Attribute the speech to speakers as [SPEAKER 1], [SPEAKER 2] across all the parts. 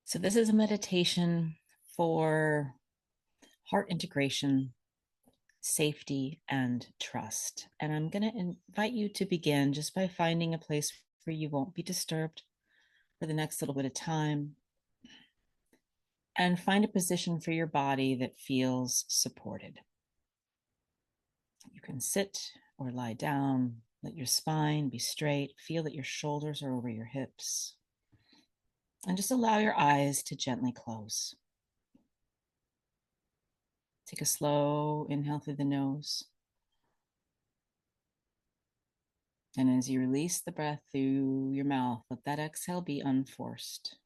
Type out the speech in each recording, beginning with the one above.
[SPEAKER 1] So, this is a meditation for heart integration, safety, and trust. And I'm going to invite you to begin just by finding a place where you won't be disturbed for the next little bit of time. And find a position for your body that feels supported. You can sit or lie down, let your spine be straight, feel that your shoulders are over your hips, and just allow your eyes to gently close. Take a slow inhale through the nose. And as you release the breath through your mouth, let that exhale be unforced.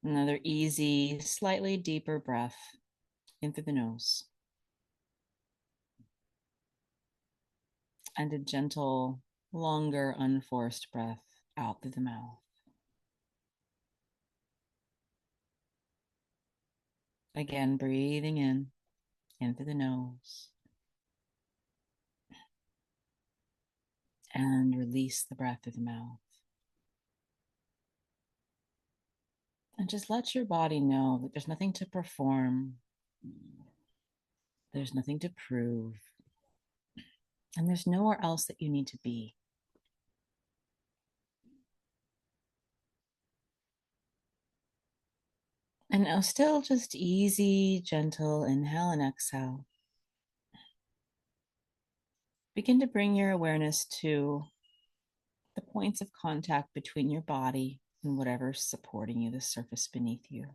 [SPEAKER 1] Another easy, slightly deeper breath in through the nose. And a gentle, longer, unforced breath out through the mouth. Again, breathing in through the nose. And release the breath through the mouth. And just let your body know that there's nothing to perform. There's nothing to prove. And there's nowhere else that you need to be. And now still just easy, gentle inhale and exhale. Begin to bring your awareness to the points of contact between your body and whatever's supporting you, the surface beneath you.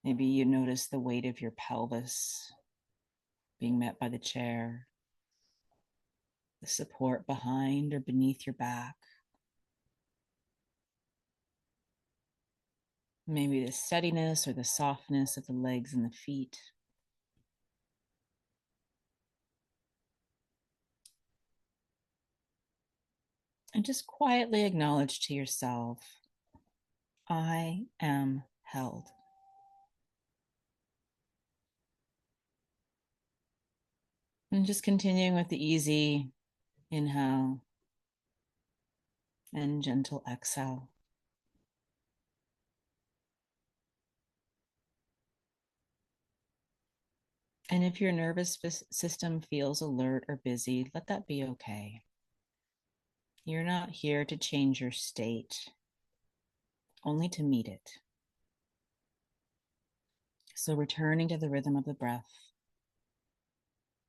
[SPEAKER 1] Maybe you notice the weight of your pelvis being met by the chair, the support behind or beneath your back. Maybe the steadiness or the softness of the legs and the feet. And just quietly acknowledge to yourself, I am held. And just continuing with the easy inhale and gentle exhale. And if your nervous system feels alert or busy, let that be okay. You're not here to change your state, only to meet it. So returning to the rhythm of the breath,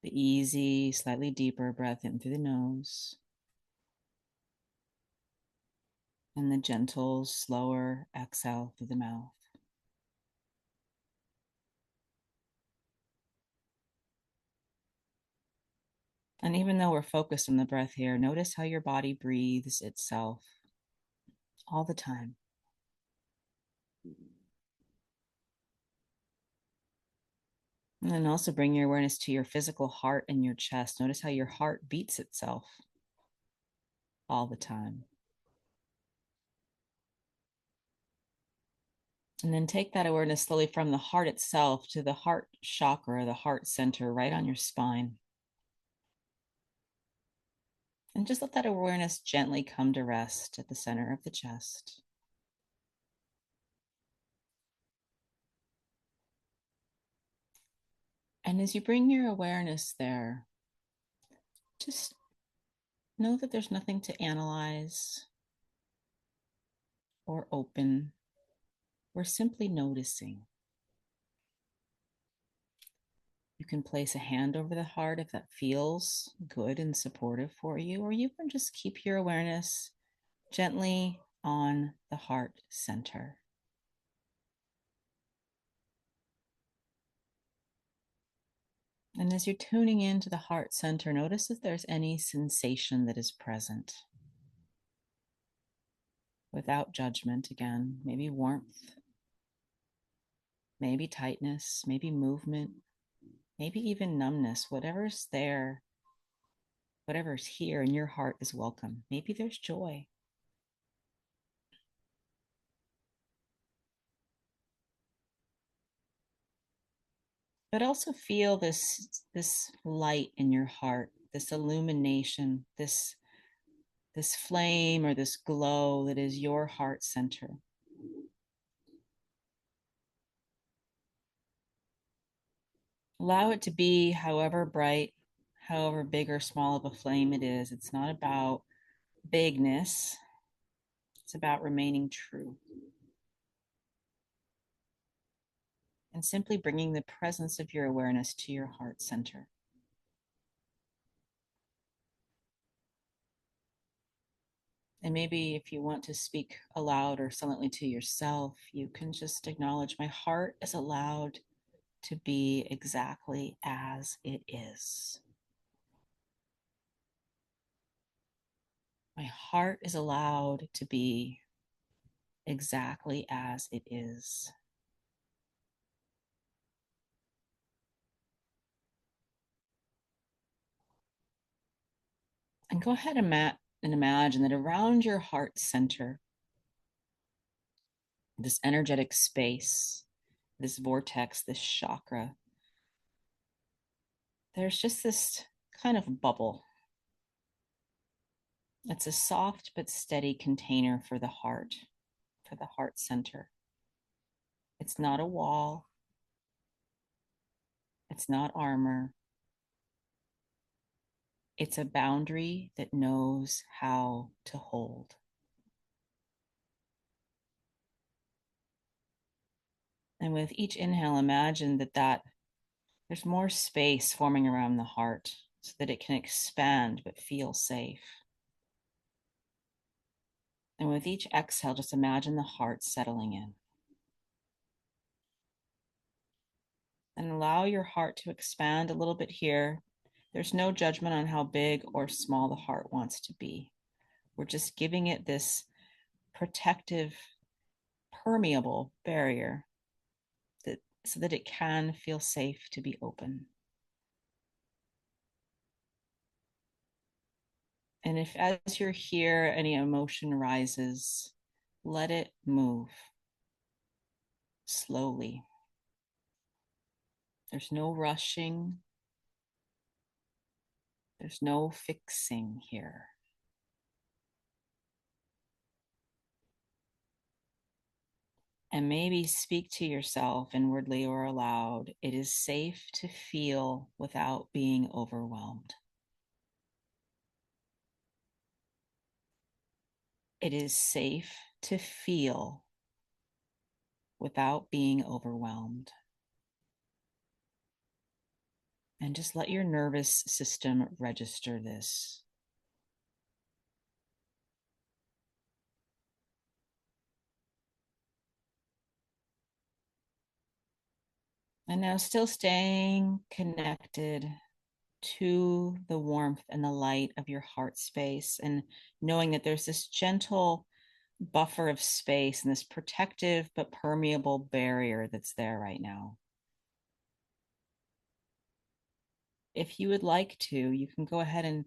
[SPEAKER 1] the easy, slightly deeper breath in through the nose, and the gentle, slower exhale through the mouth. And even though we're focused on the breath here, notice how your body breathes itself all the time. And then also bring your awareness to your physical heart and your chest. Notice how your heart beats itself all the time. And then take that awareness slowly from the heart itself to the heart chakra, the heart center, right on your spine. And just let that awareness gently come to rest at the center of the chest. And as you bring your awareness there, just know that there's nothing to analyze or open. We're simply noticing. You can place a hand over the heart if that feels good and supportive for you, or you can just keep your awareness gently on the heart center. And as you're tuning into the heart center, notice if there's any sensation that is present. Without judgment, again, maybe warmth, maybe tightness, maybe movement, maybe even numbness. Whatever's there, whatever's here in your heart is welcome. Maybe there's joy. But also feel this light in your heart, this illumination, this this flame or this glow that is your heart center. Allow it to be however bright, however big or small of a flame it is. It's not about bigness, it's about remaining true. And simply bringing the presence of your awareness to your heart center. And maybe if you want to speak aloud or silently to yourself, you can just acknowledge my heart is allowed to be exactly as it is. My heart is allowed to be exactly as it is. And go ahead and imagine that around your heart center, this energetic space, this vortex, this chakra, there's just this kind of bubble. It's a soft but steady container for the heart center. It's not a wall, it's not armor. It's a boundary that knows how to hold. And with each inhale, imagine that there's more space forming around the heart so that it can expand but feel safe. And with each exhale, just imagine the heart settling in. And allow your heart to expand a little bit here. There's no judgment on how big or small the heart wants to be. We're just giving it this protective, permeable barrier so that it can feel safe to be open. And if as you're here, any emotion rises, let it move slowly. There's no rushing. There's no fixing here. And maybe speak to yourself inwardly or aloud. It is safe to feel without being overwhelmed. It is safe to feel without being overwhelmed. And just let your nervous system register this. And now, still staying connected to the warmth and the light of your heart space, and knowing that there's this gentle buffer of space and this protective but permeable barrier that's there right now. If you would like to, you can go ahead and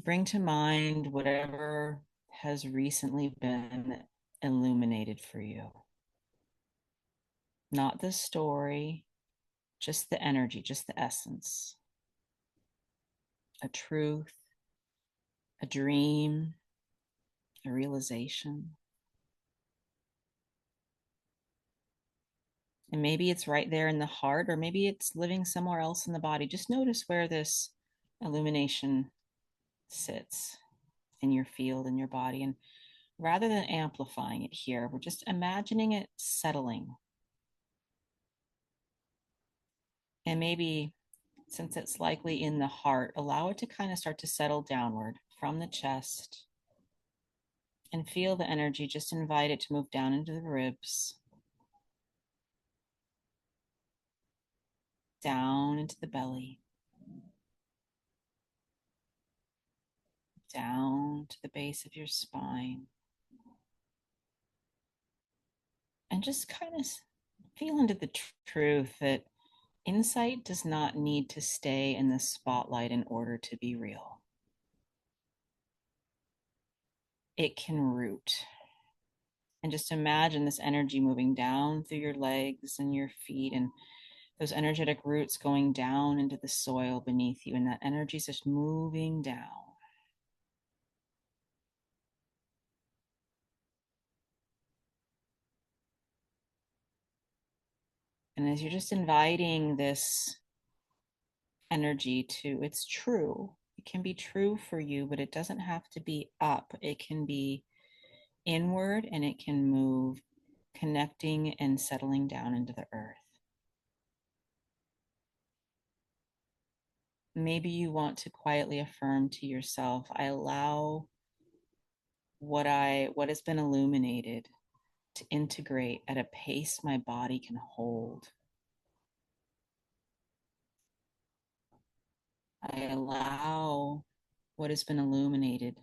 [SPEAKER 1] bring to mind whatever has recently been illuminated for you. Not the story, just the energy, just the essence. A truth, a dream, a realization. And maybe it's right there in the heart, or maybe it's living somewhere else in the body. Just notice where this illumination sits in your field, in your body. And rather than amplifying it here, we're just imagining it settling. And maybe, since it's likely in the heart, allow it to kind of start to settle downward from the chest and feel the energy. Just invite it to move down into the ribs, down into the belly, down to the base of your spine. And just kind of feel into the truth that insight does not need to stay in the spotlight in order to be real. It can root. And just imagine this energy moving down through your legs and your feet, and those energetic roots going down into the soil beneath you. And that energy is just moving down. And as you're just inviting this energy to, it's true. It can be true for you, but it doesn't have to be up. It can be inward and it can move, connecting and settling down into the earth. Maybe you want to quietly affirm to yourself, I allow what has been illuminated to integrate at a pace my body can hold. I allow what has been illuminated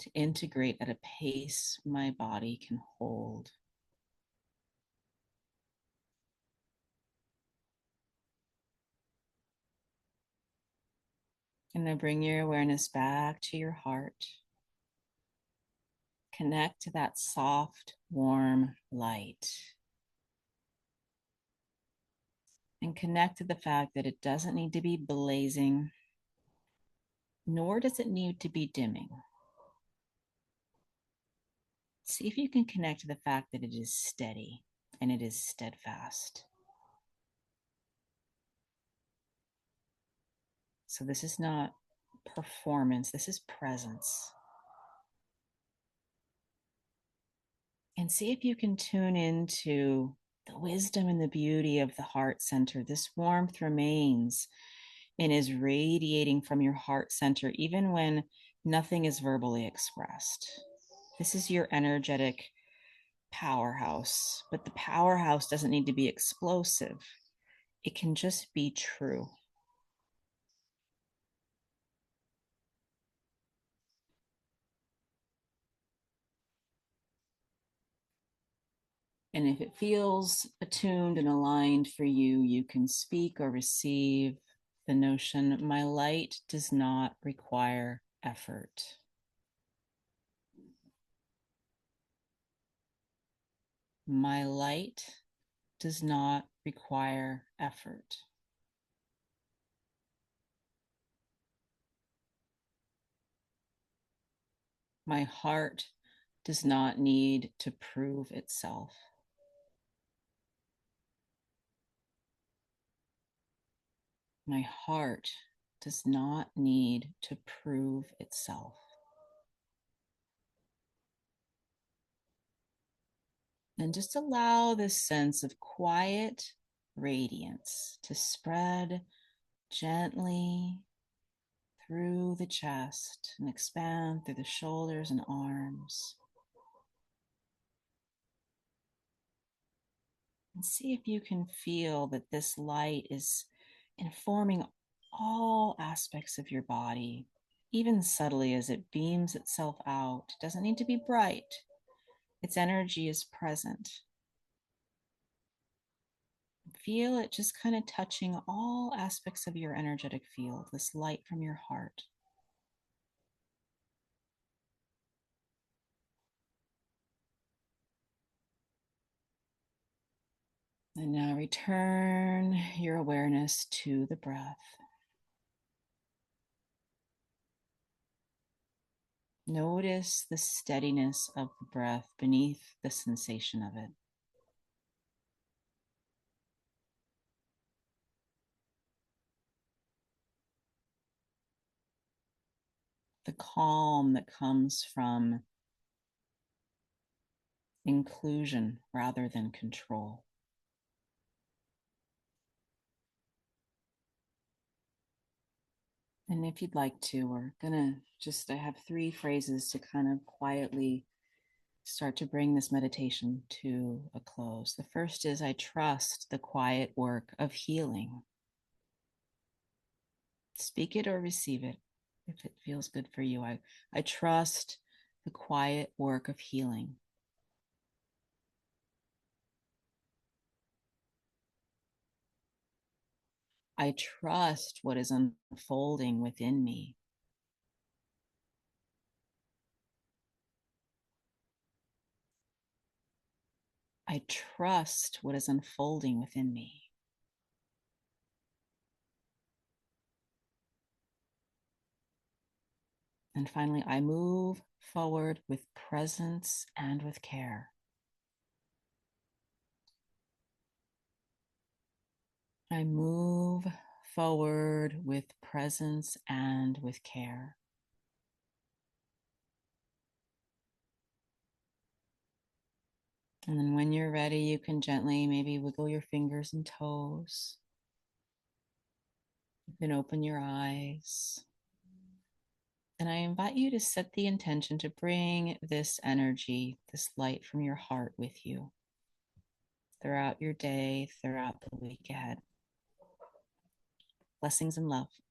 [SPEAKER 1] to integrate at a pace my body can hold. And then bring your awareness back to your heart. Connect to that soft, warm light. And connect to the fact that it doesn't need to be blazing, nor does it need to be dimming. See if you can connect to the fact that it is steady and it is steadfast. So this is not performance, this is presence. And see if you can tune into the wisdom and the beauty of the heart center. This warmth remains and is radiating from your heart center, even when nothing is verbally expressed. This is your energetic powerhouse, but the powerhouse doesn't need to be explosive. It can just be true. And if it feels attuned and aligned for you, you can speak or receive the notion, my light does not require effort. My light does not require effort. My heart does not need to prove itself. My heart does not need to prove itself. And just allow this sense of quiet radiance to spread gently through the chest and expand through the shoulders and arms. And see if you can feel that this light is informing all aspects of your body, even subtly as it beams itself out. It doesn't need to be bright. Its energy is present. Feel it just kind of touching all aspects of your energetic field, this light from your heart. And now return your awareness to the breath. Notice the steadiness of the breath beneath the sensation of it. The calm that comes from inclusion rather than control. And if you'd like to, we're gonna I have 3 phrases to kind of quietly start to bring this meditation to a close. The first is, I trust the quiet work of healing. Speak it or receive it if it feels good for you. I trust the quiet work of healing. I trust what is unfolding within me. I trust what is unfolding within me. And finally, I move forward with presence and with care. I move forward with presence and with care. And then when you're ready, you can gently maybe wiggle your fingers and toes. You can open your eyes. And I invite you to set the intention to bring this energy, this light from your heart with you throughout your day, throughout the week ahead. Blessings and love.